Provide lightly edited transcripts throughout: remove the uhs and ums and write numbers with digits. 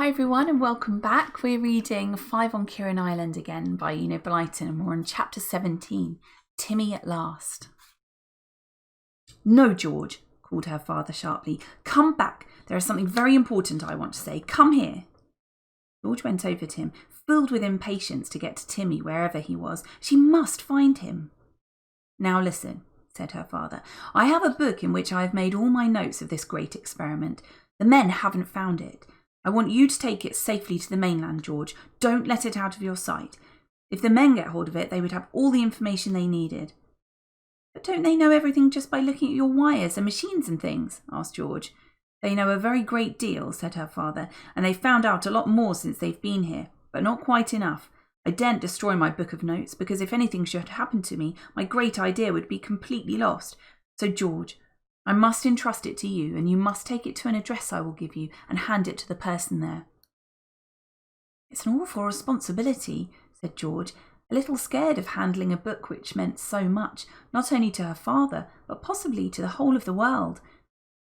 Hi everyone and welcome back. We're reading 5 on Kirrin Island again by Blyton and we're on chapter 17, Timmy at last. No, George, called her father sharply. Come back. There is something very important I want to say. Come here. George went over to him, filled with impatience to get to Timmy wherever he was. She must find him. Now listen, said her father. I have a book in which I have made all my notes of this great experiment. The men haven't found it. I want you to take it safely to the mainland, George. Don't let it out of your sight. If the men get hold of it, they would have all the information they needed. But don't they know everything just by looking at your wires and machines and things? Asked George. They know a very great deal, said her father, and they've found out a lot more since they've been here, but not quite enough. I daren't destroy my book of notes, because if anything should happen to me, my great idea would be completely lost. So, George, I must entrust it to you, and you must take it to an address I will give you and hand it to the person there. It's an awful responsibility, said George, a little scared of handling a book which meant so much, not only to her father, but possibly to the whole of the world.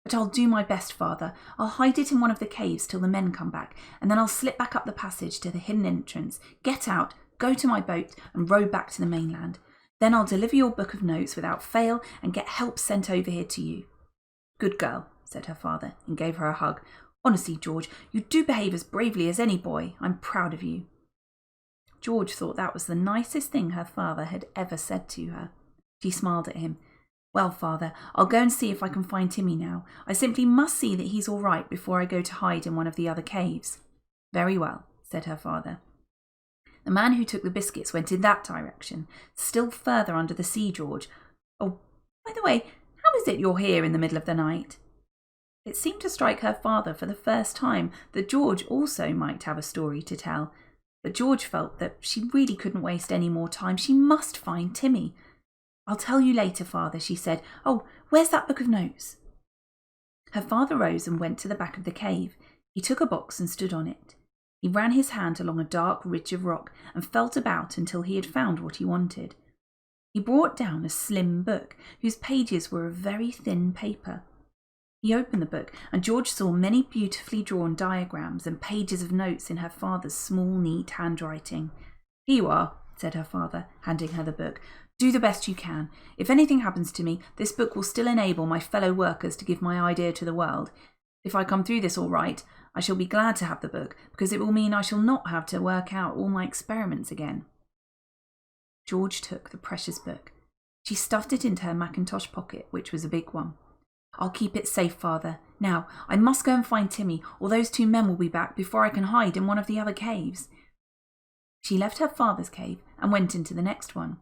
But I'll do my best, father. I'll hide it in one of the caves till the men come back, and then I'll slip back up the passage to the hidden entrance, get out, go to my boat, and row back to the mainland. Then I'll deliver your book of notes without fail and get help sent over here to you. Good girl, said her father, and gave her a hug. Honestly, George, you do behave as bravely as any boy. I'm proud of you. George thought that was the nicest thing her father had ever said to her. She smiled at him. Well, father, I'll go and see if I can find Timmy now. I simply must see that he's all right before I go to hide in one of the other caves. Very well, said her father. The man who took the biscuits went in that direction, still further under the sea, George. Oh, by the way, how is it you're here in the middle of the night? It seemed to strike her father for the first time that George also might have a story to tell. But George felt that she really couldn't waste any more time. She must find Timmy. I'll tell you later, father, she said. Oh, where's that book of notes? Her father rose and went to the back of the cave. He took a box and stood on it. He ran his hand along a dark ridge of rock and felt about until he had found what he wanted. He brought down a slim book whose pages were of very thin paper. He opened the book and George saw many beautifully drawn diagrams and pages of notes in her father's small, neat handwriting. Here you are, said her father, handing her the book. Do the best you can. If anything happens to me, this book will still enable my fellow workers to give my idea to the world. If I come through this all right, I shall be glad to have the book, because it will mean I shall not have to work out all my experiments again. George took the precious book. She stuffed it into her mackintosh pocket, which was a big one. I'll keep it safe, father. Now, I must go and find Timmy, or those two men will be back before I can hide in one of the other caves. She left her father's cave and went into the next one.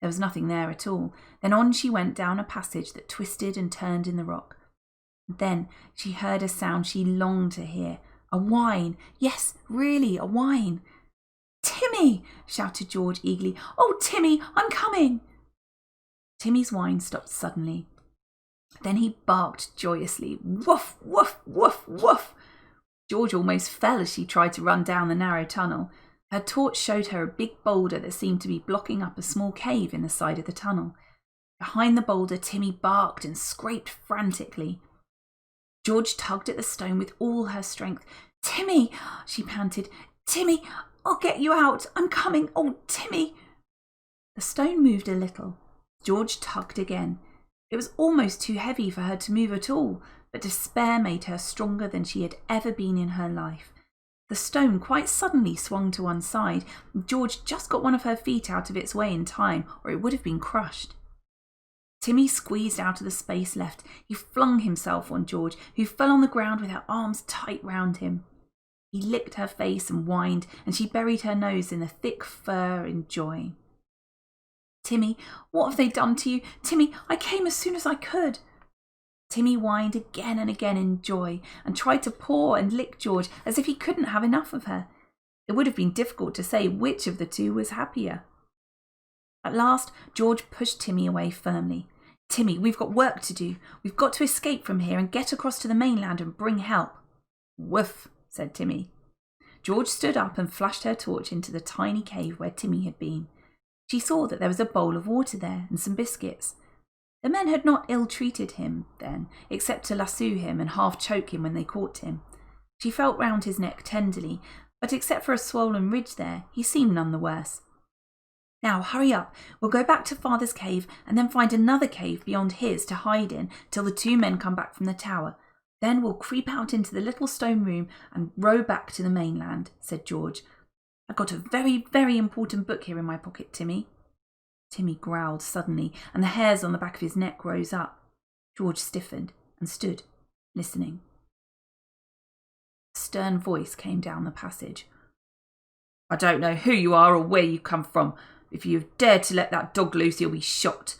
There was nothing there at all. Then on she went down a passage that twisted and turned in the rock. Then she heard a sound she longed to hear. A whine. Yes, really, a whine. Timmy! Shouted George eagerly. Oh, Timmy, I'm coming! Timmy's whine stopped suddenly. Then he barked joyously. Woof, woof, woof, woof. George almost fell as she tried to run down the narrow tunnel. Her torch showed her a big boulder that seemed to be blocking up a small cave in the side of the tunnel. Behind the boulder, Timmy barked and scraped frantically. George tugged at the stone with all her strength. Timmy, she panted. Timmy, I'll get you out. I'm coming. Oh, Timmy. The stone moved a little. George tugged again. It was almost too heavy for her to move at all, but despair made her stronger than she had ever been in her life. The stone quite suddenly swung to one side. George just got one of her feet out of its way in time, or it would have been crushed. Timmy squeezed out of the space left. He flung himself on George, who fell on the ground with her arms tight round him. He licked her face and whined, and she buried her nose in the thick fur in joy. Timmy, what have they done to you? Timmy, I came as soon as I could. Timmy whined again and again in joy and tried to paw and lick George as if he couldn't have enough of her. It would have been difficult to say which of the two was happier. At last, George pushed Timmy away firmly. Timmy, we've got work to do. We've got to escape from here and get across to the mainland and bring help. Woof, said Timmy. George stood up and flashed her torch into the tiny cave where Timmy had been. She saw that there was a bowl of water there and some biscuits. The men had not ill-treated him then, except to lasso him and half choke him when they caught him. She felt round his neck tenderly, but except for a swollen ridge there, he seemed none the worse. Now, hurry up. We'll go back to Father's cave and then find another cave beyond his to hide in till the two men come back from the tower. Then we'll creep out into the little stone room and row back to the mainland, said George. I've got a very, very important book here in my pocket, Timmy. Timmy growled suddenly, and the hairs on the back of his neck rose up. George stiffened and stood, listening. A stern voice came down the passage. I don't know who you are or where you come from. If you have dared to let that dog loose, he'll be shot.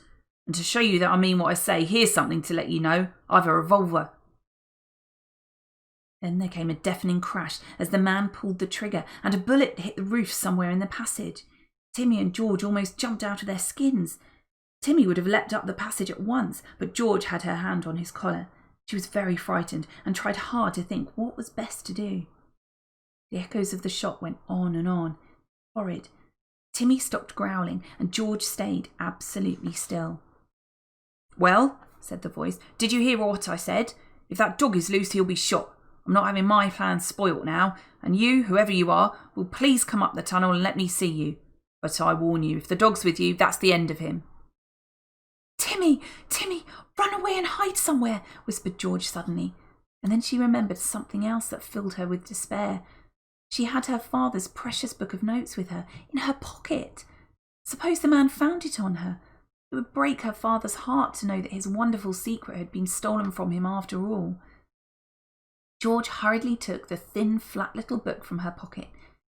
And to show you that I mean what I say, here's something to let you know. I've a revolver. Then there came a deafening crash as the man pulled the trigger, and a bullet hit the roof somewhere in the passage. Timmy and George almost jumped out of their skins. Timmy would have leapt up the passage at once, but George had her hand on his collar. She was very frightened and tried hard to think what was best to do. The echoes of the shot went on and on. Horrid. Timmy stopped growling, and George stayed absolutely still. Well, said the voice, did you hear what I said? If that dog is loose, he'll be shot. I'm not having my plans spoilt now, and you, whoever you are, will please come up the tunnel and let me see you. But I warn you, if the dog's with you, that's the end of him. Timmy, Timmy, run away and hide somewhere, whispered George suddenly. And then she remembered something else that filled her with despair. She had her father's precious book of notes with her, in her pocket. Suppose the man found it on her. It would break her father's heart to know that his wonderful secret had been stolen from him after all. George hurriedly took the thin, flat little book from her pocket.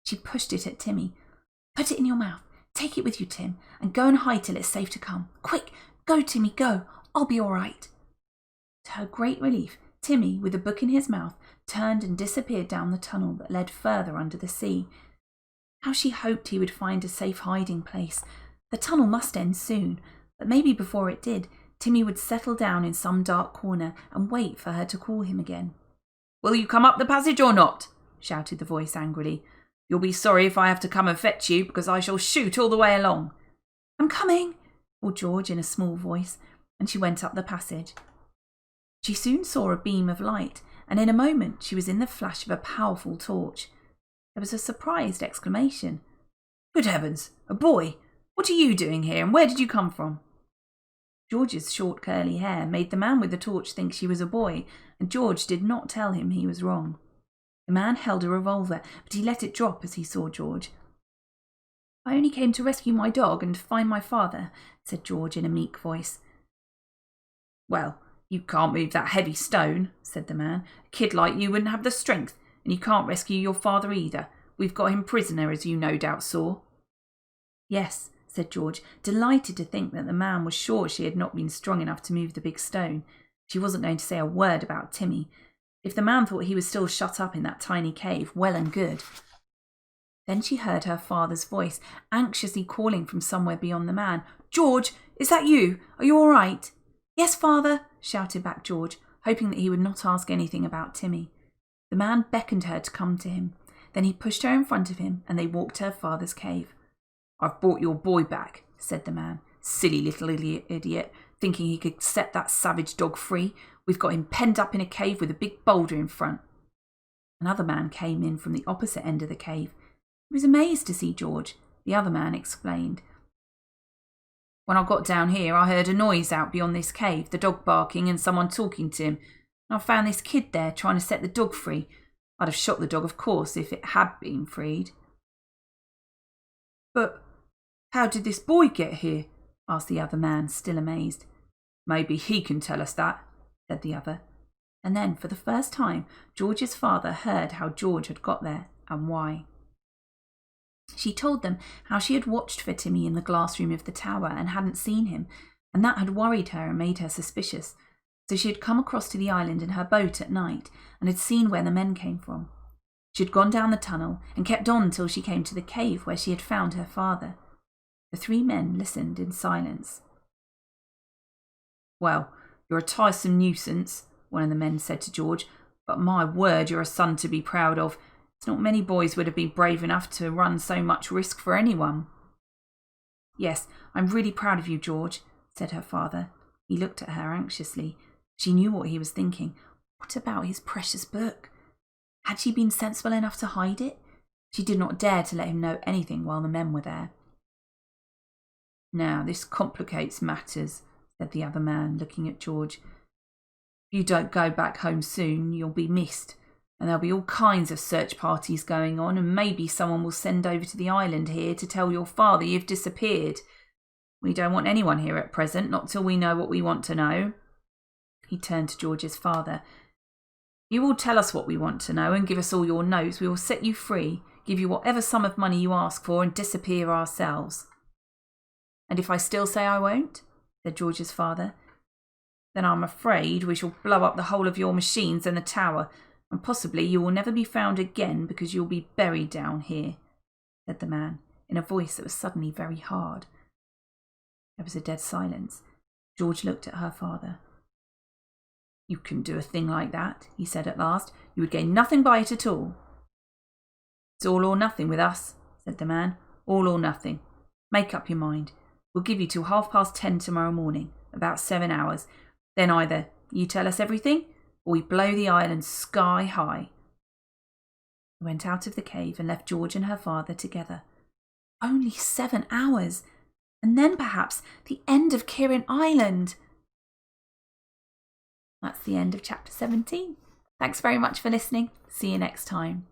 She pushed it at Timmy. Put it in your mouth. Take it with you, Tim, and go and hide till it's safe to come. Quick, go, Timmy, go. I'll be all right. To her great relief, Timmy, with the book in his mouth, turned and disappeared down the tunnel that led further under the sea. How she hoped he would find a safe hiding place. The tunnel must end soon, but maybe before it did, Timmy would settle down in some dark corner and wait for her to call him again. Will you come up the passage or not? Shouted the voice angrily. You'll be sorry if I have to come and fetch you, because I shall shoot all the way along. I'm coming, called George in a small voice, and she went up the passage. She soon saw a beam of light, and in a moment she was in the flash of a powerful torch. There was a surprised exclamation. Good heavens, a boy! What are you doing here, and where did you come from? George's short curly hair made the man with the torch think she was a boy, and George did not tell him he was wrong. The man held a revolver, but he let it drop as he saw George. I only came to rescue my dog and find my father, said George in a meek voice. Well, you can't move that heavy stone, said the man. A kid like you wouldn't have the strength, and you can't rescue your father either. We've got him prisoner, as you no doubt saw. Yes, said George, delighted to think that the man was sure she had not been strong enough to move the big stone. She wasn't going to say a word about Timmy. If the man thought he was still shut up in that tiny cave, well and good. Then she heard her father's voice, anxiously calling from somewhere beyond the man. George, is that you? Are you all right? Yes, father, shouted back George, hoping that he would not ask anything about Timmy. The man beckoned her to come to him. Then he pushed her in front of him, and they walked to her father's cave. I've brought your boy back, said the man. Silly little idiot, thinking he could set that savage dog free. We've got him penned up in a cave with a big boulder in front. Another man came in from the opposite end of the cave. He was amazed to see George. The other man explained. When I got down here, I heard a noise out beyond this cave, the dog barking and someone talking to him. And I found this kid there trying to set the dog free. I'd have shot the dog, of course, if it had been freed. But how did this boy get here? Asked the other man, still amazed. Maybe he can tell us that, said the other. And then, for the first time, George's father heard how George had got there and why. She told them how she had watched for Timmy in the glass room of the tower and hadn't seen him, and that had worried her and made her suspicious. So she had come across to the island in her boat at night and had seen where the men came from. She had gone down the tunnel and kept on till she came to the cave where she had found her father. The three men listened in silence. Well, you're a tiresome nuisance, one of the men said to George, but my word, you're a son to be proud of. It's not many boys would have been brave enough to run so much risk for anyone. Yes, I'm really proud of you, George, said her father. He looked at her anxiously. She knew what he was thinking. What about his precious book? Had she been sensible enough to hide it? She did not dare to let him know anything while the men were there. "Now, this complicates matters," said the other man, looking at George. "If you don't go back home soon, you'll be missed, and there'll be all kinds of search parties going on, and maybe someone will send over to the island here to tell your father you've disappeared. We don't want anyone here at present, not till we know what we want to know." He turned to George's father. "You will tell us what we want to know and give us all your notes. We will set you free, give you whatever sum of money you ask for, and disappear ourselves." "And if I still say I won't?" said George's father. "Then I'm afraid we shall blow up the whole of your machines and the tower, and possibly you will never be found again because you'll be buried down here," said the man, in a voice that was suddenly very hard. There was a dead silence. George looked at her father. "You couldn't do a thing like that," he said at last. "You would gain nothing by it at all." "It's all or nothing with us," said the man. "All or nothing. Make up your mind. We'll give you till 10:30 tomorrow morning, about 7 hours. Then either you tell us everything, or we blow the island sky high." He went out of the cave and left George and her father together. Only 7 hours, and then perhaps the end of Kirrin Island. That's the end of chapter 17. Thanks very much for listening. See you next time.